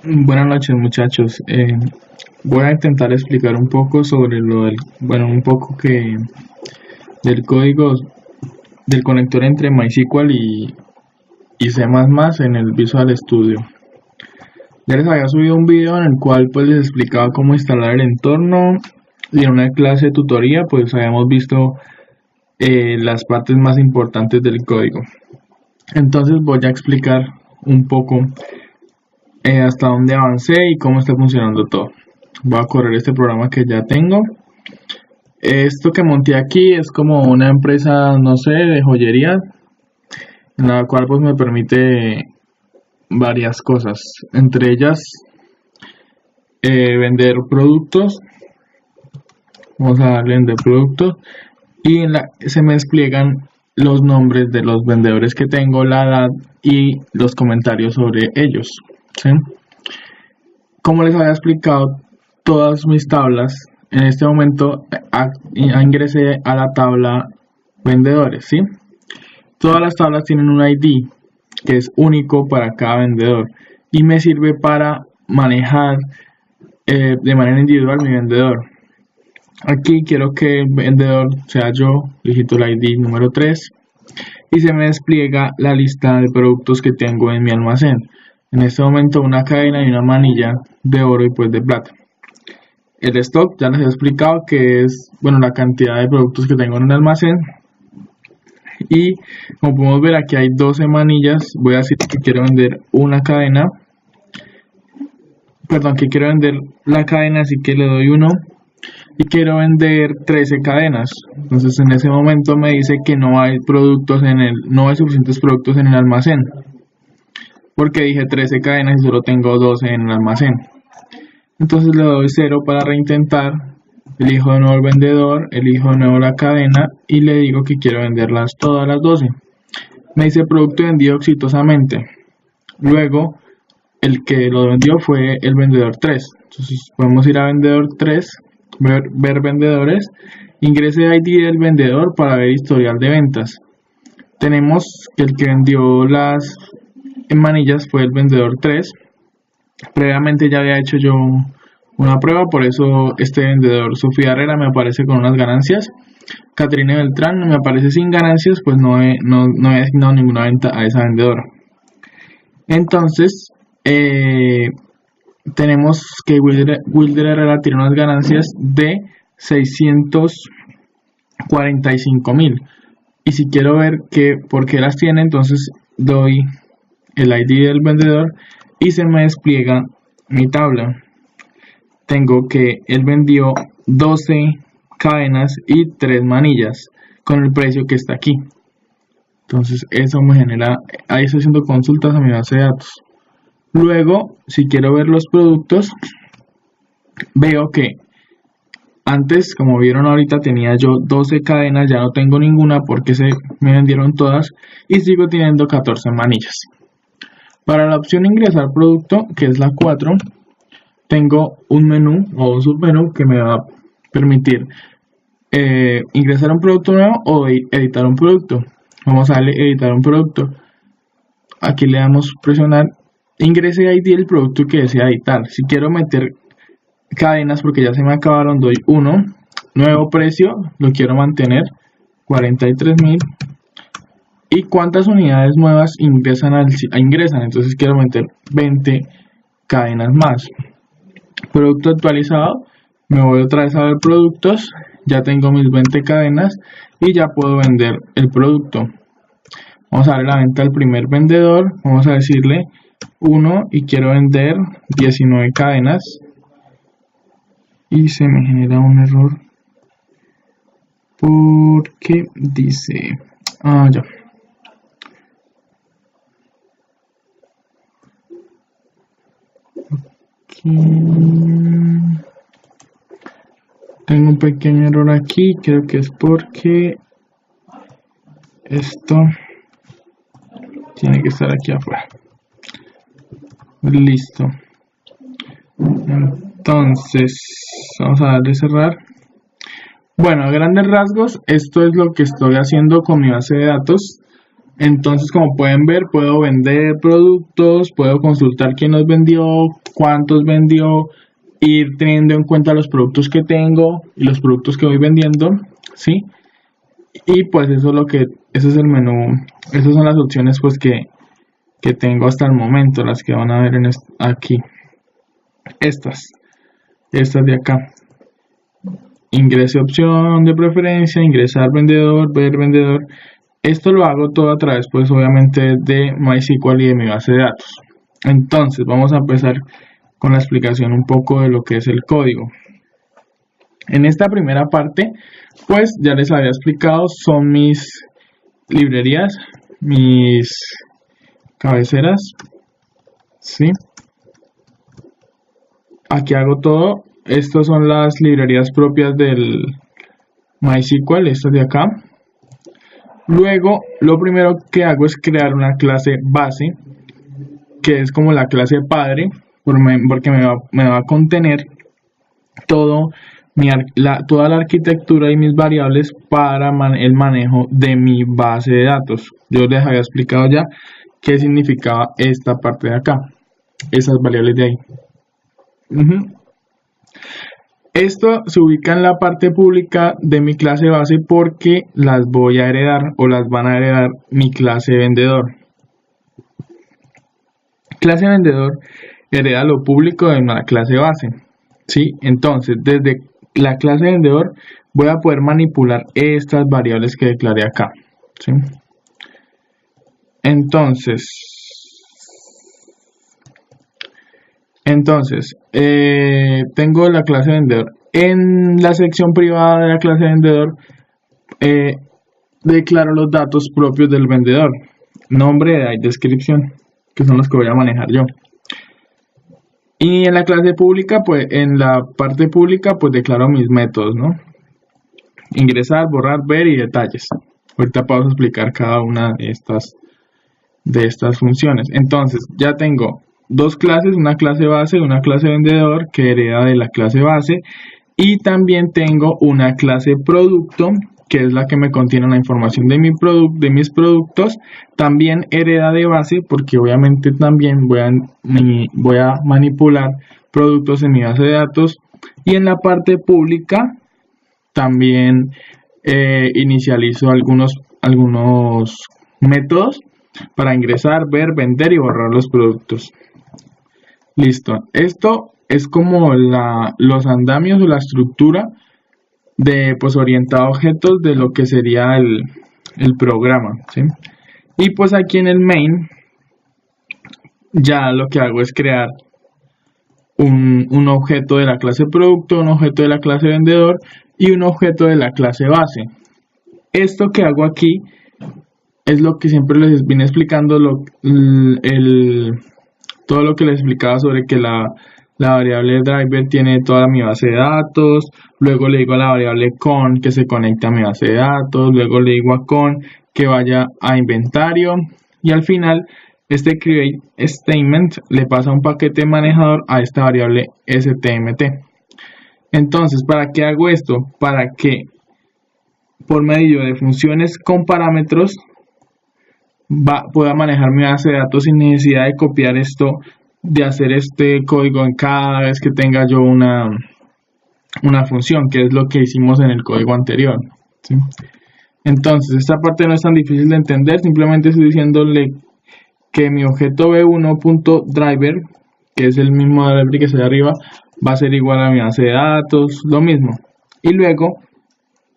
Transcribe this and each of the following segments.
Buenas noches, muchachos. Voy a intentar explicar un poco sobre un poco del código del conector entre MySQL y C++ en el Visual Studio. Ya les había subido un video en el cual pues les explicaba cómo instalar el entorno, y en una clase de tutoría pues habíamos visto las partes más importantes del código. Entonces voy a explicar un poco hasta dónde avancé y cómo está funcionando todo. Voy a correr este programa que ya tengo. Esto que monté aquí es como una empresa, no sé, de joyería, en la cual pues me permite varias cosas, entre ellas vender productos. Vamos a darle vender productos y se me despliegan los nombres de los vendedores que tengo, la edad y los comentarios sobre ellos, ¿sí? Como les había explicado, todas mis tablas, en este momento ingresé a la tabla vendedores, ¿sí? Todas las tablas tienen un ID que es único para cada vendedor y me sirve para manejar de manera individual mi vendedor. Aquí quiero que el vendedor sea yo, digito el ID número 3 y se me despliega la lista de productos que tengo en mi almacén. En este momento una cadena y una manilla de oro y pues de plata. El stock ya les he explicado que es la cantidad de productos que tengo en el almacén. Y como podemos ver, aquí hay 12 manillas. Voy a decir que quiero vender una cadena, perdón, que quiero vender la cadena, así que le doy 1 y quiero vender 13 cadenas. Entonces en ese momento me dice que no hay suficientes productos en el almacén, porque dije 13 cadenas y solo tengo 12 en el almacén. Entonces le doy 0 para reintentar, elijo de nuevo el vendedor, elijo de nuevo la cadena y le digo que quiero venderlas todas las 12. Me dice producto vendido exitosamente. Luego el que lo vendió fue el vendedor 3. Entonces podemos ir a vendedor 3, ver vendedores, ingrese ID del vendedor para ver historial de ventas. Tenemos que el que vendió las manillas fue el vendedor 3. Previamente ya había hecho yo una prueba, por eso este vendedor, Sofía Herrera, me aparece con unas ganancias. Caterina Beltrán me aparece sin ganancias, pues no he asignado ninguna venta a esa vendedora. Entonces tenemos que Wilder Herrera tiene unas ganancias de 645.000, y si quiero ver por qué las tiene, entonces doy el ID del vendedor y se me despliega mi tabla. Tengo que él vendió 12 cadenas y 3 manillas con el precio que está aquí. Entonces eso me genera, ahí estoy haciendo consultas a mi base de datos. Luego, si quiero ver los productos, veo que antes, como vieron ahorita, tenía yo 12 cadenas, ya no tengo ninguna porque se me vendieron todas y sigo teniendo 14 manillas. Para la opción ingresar producto, que es la 4, tengo un menú o un submenú que me va a permitir ingresar un producto nuevo o editar un producto. Vamos a darle editar un producto. Aquí le damos presionar ingrese ID del producto que desea editar. Si quiero meter cadenas porque ya se me acabaron, doy 1, nuevo precio, lo quiero mantener 43.000. ¿Y cuántas unidades nuevas ingresan? Entonces quiero meter 20 cadenas más. Producto actualizado, me voy otra vez a ver productos, ya tengo mis 20 cadenas y ya puedo vender el producto. Vamos a darle la venta al primer vendedor, vamos a decirle 1 y quiero vender 19 cadenas y se me genera un error porque dice ya. Tengo un pequeño error aquí, creo que es porque esto tiene que estar aquí afuera. Listo. Entonces vamos a darle cerrar. Bueno, a grandes rasgos esto es lo que estoy haciendo con mi base de datos. Entonces, como pueden ver, puedo vender productos, puedo consultar quién los vendió, cuántos vendió, ir teniendo en cuenta los productos que tengo y los productos que voy vendiendo, ¿sí? Y pues eso es ese es el menú, esas son las opciones pues que tengo hasta el momento, las que van a ver aquí. Estas de acá. Ingrese opción de preferencia, ingresar vendedor, ver vendedor. Esto lo hago todo a través, pues obviamente, de MySQL y de mi base de datos. Entonces, vamos a empezar con la explicación un poco de lo que es el código. En esta primera parte, pues ya les había explicado, son mis librerías, mis cabeceras, ¿sí? Aquí hago todo. Estas son las librerías propias del MySQL, estas de acá. Luego, lo primero que hago es crear una clase base, que es como la clase padre, porque me va a contener toda la arquitectura y mis variables para el manejo de mi base de datos. Yo les había explicado ya qué significaba esta parte de acá, esas variables de ahí. Esto se ubica en la parte pública de mi clase base porque las voy a heredar o las van a heredar mi clase vendedor. Clase vendedor hereda lo público de una clase base, ¿sí? Entonces, desde la clase vendedor voy a poder manipular estas variables que declaré acá, ¿sí? Entonces, tengo la clase vendedor. En la sección privada de la clase vendedor, declaro los datos propios del vendedor. Nombre, edad y descripción, que son los que voy a manejar yo. Y en la clase pública, pues en la parte pública, pues declaro mis métodos, ¿no? Ingresar, borrar, ver y detalles. Ahorita paso a explicar cada una de estas funciones. Entonces, ya tengo dos clases, una clase base y una clase vendedor que hereda de la clase base, y también tengo una clase producto que es la que me contiene la información de mis productos. También hereda de base porque obviamente también voy a manipular productos en mi base de datos. Y en la parte pública también inicializo algunos métodos para ingresar, ver, vender y borrar los productos. Listo. Esto es como los andamios o la estructura de pues orientado a objetos de lo que sería el programa, ¿sí? Y pues aquí en el main ya lo que hago es crear un objeto de la clase producto, un objeto de la clase vendedor y un objeto de la clase base. Esto que hago aquí es lo que siempre les vine explicando, todo lo que les explicaba sobre que la variable driver tiene toda mi base de datos. Luego le digo a la variable con que se conecte a mi base de datos. Luego le digo a con que vaya a inventario. Y al final, este create statement le pasa un paquete manejador a esta variable stmt. Entonces, ¿para qué hago esto? Para que por medio de funciones con parámetros pueda manejar mi base de datos sin necesidad de copiar esto, de hacer este código en cada vez que tenga yo una función, que es lo que hicimos en el código anterior, ¿sí? Entonces, esta parte no es tan difícil de entender, simplemente estoy diciéndole que mi objeto v1.driver, que es el mismo driver que está de arriba, va a ser igual a mi base de datos, lo mismo. Y luego,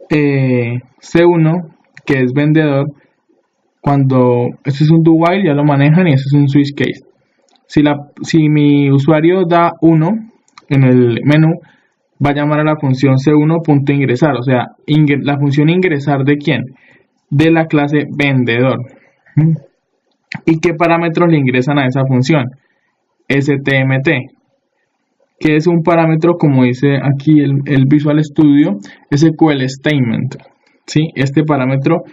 C1, que es vendedor, cuando este es un do while ya lo manejan y este es un switch case. Si mi usuario da 1 en el menú, va a llamar a la función c1.ingresar, o sea, la función ingresar ¿de quién? De la clase vendedor. ¿Y qué parámetros le ingresan a esa función? stmt, que es un parámetro, como dice aquí el Visual Studio, SQL Statement, ¿sí? Este parámetro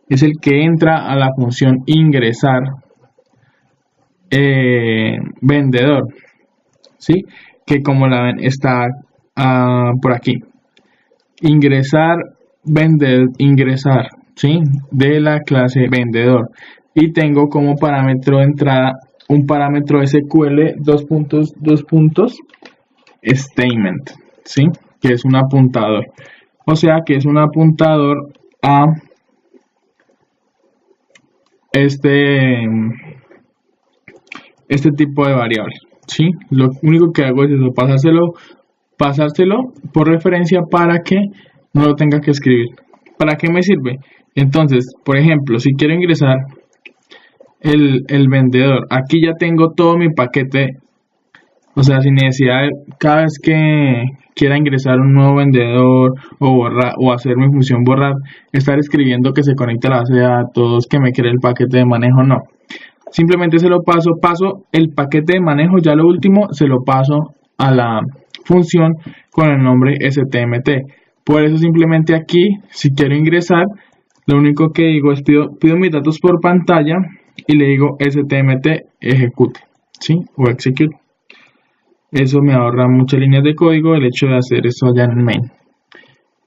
es el que entra a la función ingresar vendedor, ¿sí? Que como la ven está por aquí. Ingresar, ¿sí? De la clase vendedor. y tengo como parámetro de entrada un parámetro SQL dos puntos statement, ¿sí? Que es un apuntador. O sea que es un apuntador a este tipo de variable, ¿sí? Lo único que hago es eso, pasárselo por referencia para que no lo tenga que escribir. ¿Para qué me sirve? Entonces, por ejemplo, si quiero ingresar el vendedor, aquí ya tengo todo mi paquete, o sea, sin necesidad de cada vez que quiera ingresar un nuevo vendedor o borrar o hacer mi función borrar, estar escribiendo que se conecte a la base de datos, que me cree el paquete de manejo, no. Simplemente se lo paso el paquete de manejo, ya lo último se lo paso a la función con el nombre stmt. Por eso simplemente aquí, si quiero ingresar, lo único que digo es pido mis datos por pantalla y le digo stmt ejecute, ¿sí? O execute. Eso me ahorra muchas líneas de código el hecho de hacer eso allá en main.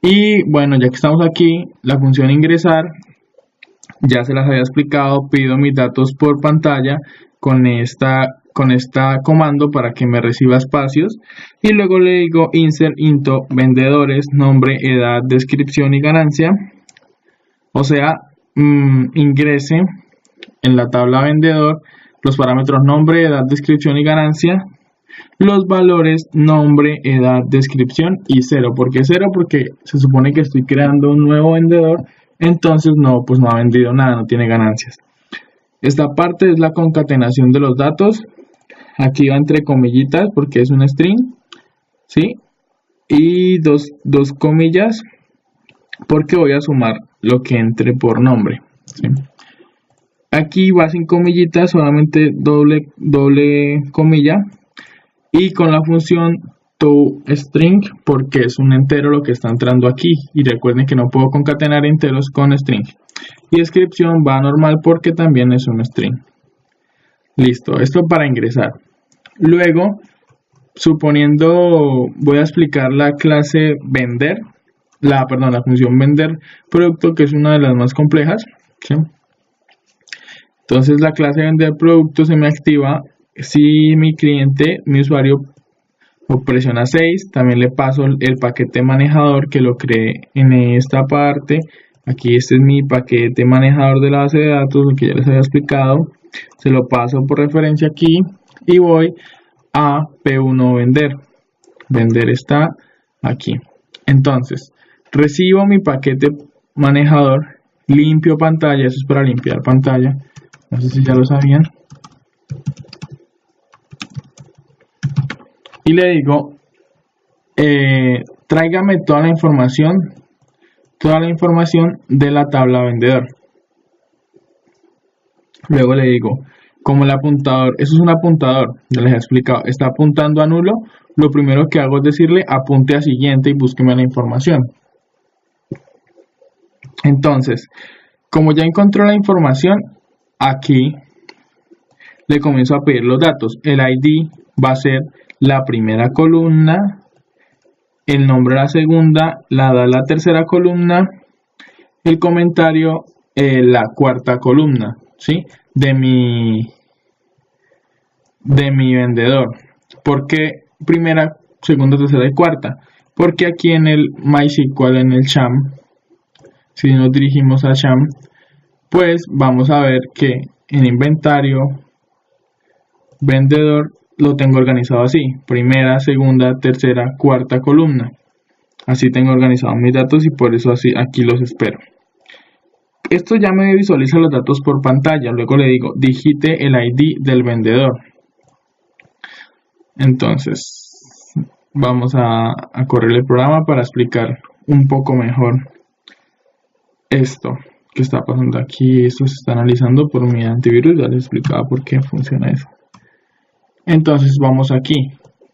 Y bueno, ya que estamos aquí, la función ingresar ya se las había explicado. Pido mis datos por pantalla con esta comando para que me reciba espacios y luego le digo insert into vendedores, nombre, edad, descripción y ganancia. O sea, ingrese en la tabla vendedor los parámetros nombre, edad, descripción y ganancia, los valores nombre, edad, descripción y 0. ¿Por qué 0? Porque se supone que estoy creando un nuevo vendedor, entonces no ha vendido nada, no tiene ganancias. Esta parte es la concatenación de los datos. Aquí va entre comillitas porque es un string, ¿sí? Y dos comillas porque voy a sumar lo que entre por nombre, ¿sí? Aquí va sin comillitas, solamente doble comilla. Y con la función toString porque es un entero lo que está entrando aquí. Y recuerden que no puedo concatenar enteros con string. Y descripción va normal porque también es un string. Listo, esto para ingresar. Luego, suponiendo, voy a explicar la clase vender, la función vender producto, que es una de las más complejas, ¿sí? Entonces la clase vender producto se me activa si mi cliente, mi usuario, presiona 6. También le paso el paquete manejador que lo creé en esta parte. Aquí este es mi paquete manejador de la base de datos, lo que ya les había explicado. Se lo paso por referencia aquí y voy a P1 vender. Vender está aquí. Entonces, recibo mi paquete manejador, limpio pantalla, eso es para limpiar pantalla. No sé si ya lo sabían. Y le digo, tráigame toda la información de la tabla vendedor. Luego le digo, como el apuntador, eso es un apuntador, ya les he explicado, está apuntando a nulo, lo primero que hago es decirle apunte a siguiente y búsqueme la información. Entonces, como ya encontró la información, aquí le comienzo a pedir los datos. El ID va a ser la primera columna, el nombre la segunda, la edad la tercera columna, el comentario la cuarta columna, ¿sí? de mi vendedor. ¿Por qué primera, segunda, tercera y cuarta? Porque aquí en el MySQL, en el SHAM, si nos dirigimos a SHAM, pues vamos a ver que en inventario vendedor lo tengo organizado así: primera, segunda, tercera, cuarta columna. Así tengo organizado mis datos y por eso así aquí los espero. Esto ya me visualiza los datos por pantalla. Luego le digo digite el ID del vendedor. Entonces vamos a correr el programa para explicar un poco mejor esto que está pasando aquí. Esto se está analizando por mi antivirus, ya les explicaba por qué funciona eso. Entonces vamos aquí.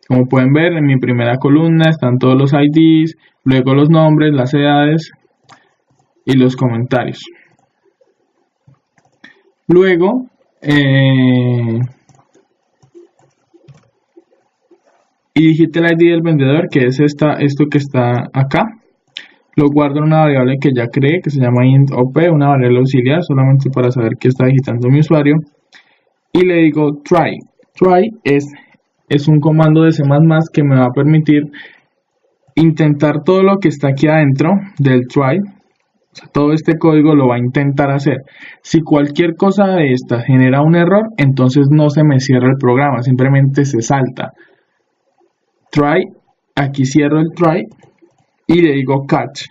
Como pueden ver, en mi primera columna están todos los IDs, luego los nombres, las edades y los comentarios. Luego y digite el ID del vendedor, que es esto que está acá. lo guardo en una variable que ya creé, que se llama int op, una variable auxiliar, solamente para saber qué está digitando mi usuario. Y le digo try. Try es un comando de C++ que me va a permitir intentar todo lo que está aquí adentro del try. O sea, todo este código lo va a intentar hacer. Si cualquier cosa de esta genera un error, entonces no se me cierra el programa, simplemente se salta. Try, aquí cierro el try y le digo catch.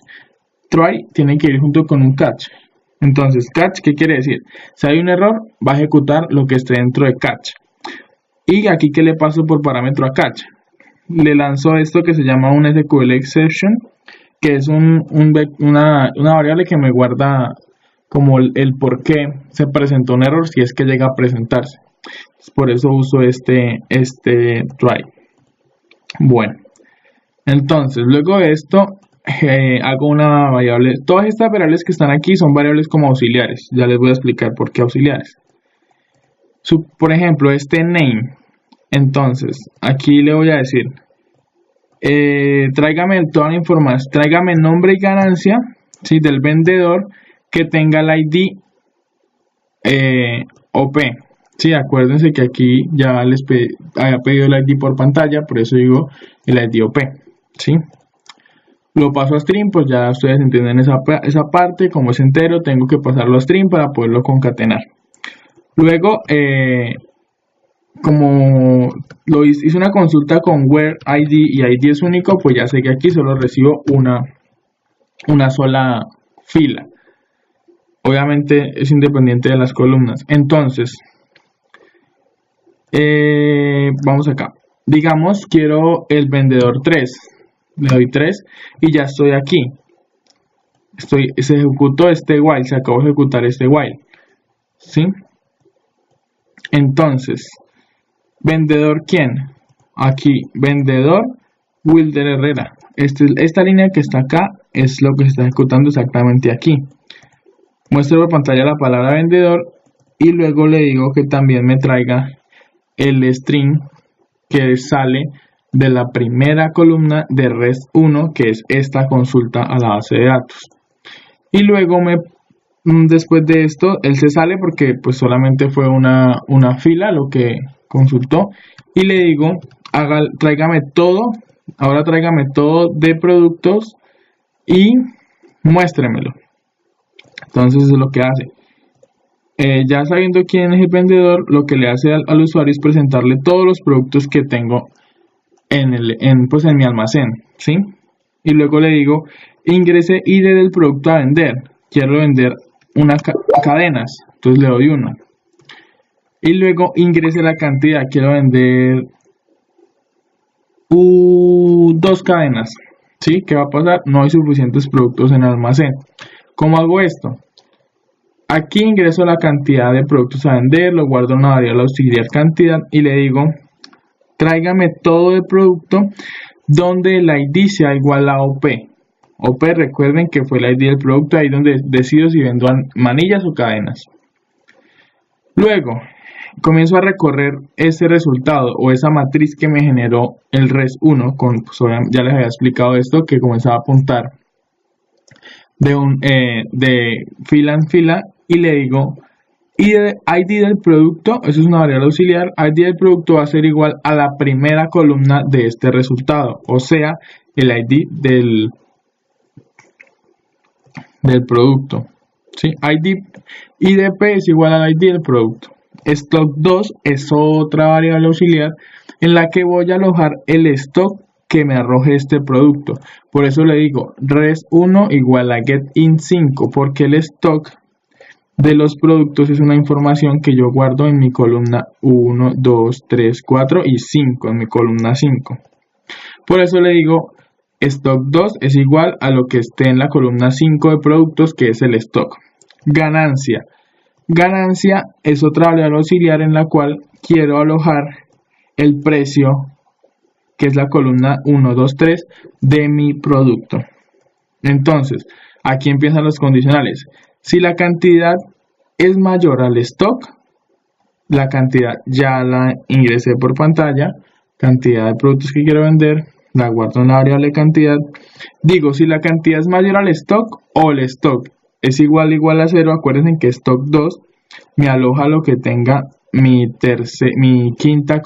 Try tiene que ir junto con un catch. Entonces, catch, ¿qué quiere decir? Si hay un error, va a ejecutar lo que esté dentro de catch. Y aquí, ¿qué le paso por parámetro a catch? Le lanzo esto que se llama un SQL exception, que es una variable que me guarda como el por qué se presentó un error si es que llega a presentarse. Por eso uso este try. Bueno, entonces luego de esto hago una variable. Todas estas variables que están aquí son variables como auxiliares. Ya les voy a explicar por qué auxiliares. Por ejemplo, este name. Entonces, aquí le voy a decir, tráigame toda la información, tráigame nombre y ganancia, ¿sí?, del vendedor que tenga el ID OP. Sí, acuérdense que aquí ya les había pedido el ID por pantalla, por eso digo el ID OP. ¿Sí? Lo paso a string, pues ya ustedes entienden esa parte, como es entero, tengo que pasarlo a string para poderlo concatenar. Luego, como hice una consulta con where ID y ID es único, pues ya sé que aquí solo recibo una sola fila. Obviamente es independiente de las columnas. Entonces, vamos acá. Digamos, quiero el vendedor 3. Le doy 3 y ya estoy aquí. Se ejecutó este while, se acabó de ejecutar este while. ¿Sí? Entonces, vendedor quién? Aquí, vendedor Wilder Herrera. Esta línea que está acá es lo que se está ejecutando exactamente aquí. Muestro por pantalla la palabra vendedor y luego le digo que también me traiga el string que sale de la primera columna de REST1, que es esta consulta a la base de datos. Y luego después de esto, él se sale porque pues solamente fue una fila lo que consultó. Y le digo, tráigame todo, ahora tráigame todo de productos y muéstremelo. Entonces eso es lo que hace. Ya sabiendo quién es el vendedor, lo que le hace al usuario es presentarle todos los productos que tengo en mi almacén, ¿sí? Y luego le digo, ingrese ID del producto a vender. Quiero vender unas cadenas, entonces le doy 1. Y luego ingrese la cantidad, quiero vender 2 cadenas, ¿sí? ¿Qué va a pasar? No hay suficientes productos en el almacén. ¿Cómo hago esto? Aquí ingreso la cantidad de productos a vender, lo guardo en una variable auxiliar cantidad y le digo, tráigame todo el producto donde el ID sea igual a OP. OP, recuerden que fue el ID del producto, ahí donde decido si vendo manillas o cadenas. Luego, comienzo a recorrer ese resultado o esa matriz que me generó el REST1. Ya les había explicado esto, que comenzaba a apuntar de fila en fila y le digo ID del producto, eso es una variable auxiliar, ID del producto va a ser igual a la primera columna de este resultado, o sea, el ID del producto. ¿Sí? IDP es igual al ID del producto. Stock 2 es otra variable auxiliar en la que voy a alojar el stock que me arroje este producto. Por eso le digo res1 igual a getIn5, porque el stock de los productos es una información que yo guardo en mi columna 1, 2, 3, 4 y 5, en mi columna 5. Por eso le digo stock 2 es igual a lo que esté en la columna 5 de productos, que es el stock. Ganancia. Ganancia es otra variable auxiliar en la cual quiero alojar el precio, que es la columna 1, 2, 3 de mi producto. Entonces, aquí empiezan los condicionales. Si la cantidad es mayor al stock, la cantidad ya la ingresé por pantalla, cantidad de productos que quiero vender, la guardo en la variable cantidad. Digo, si la cantidad es mayor al stock o el stock es igual a 0, acuérdense que stock 2 me aloja lo que tenga mi quinta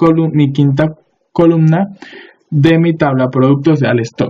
columna de mi tabla producto, o sea, el stock.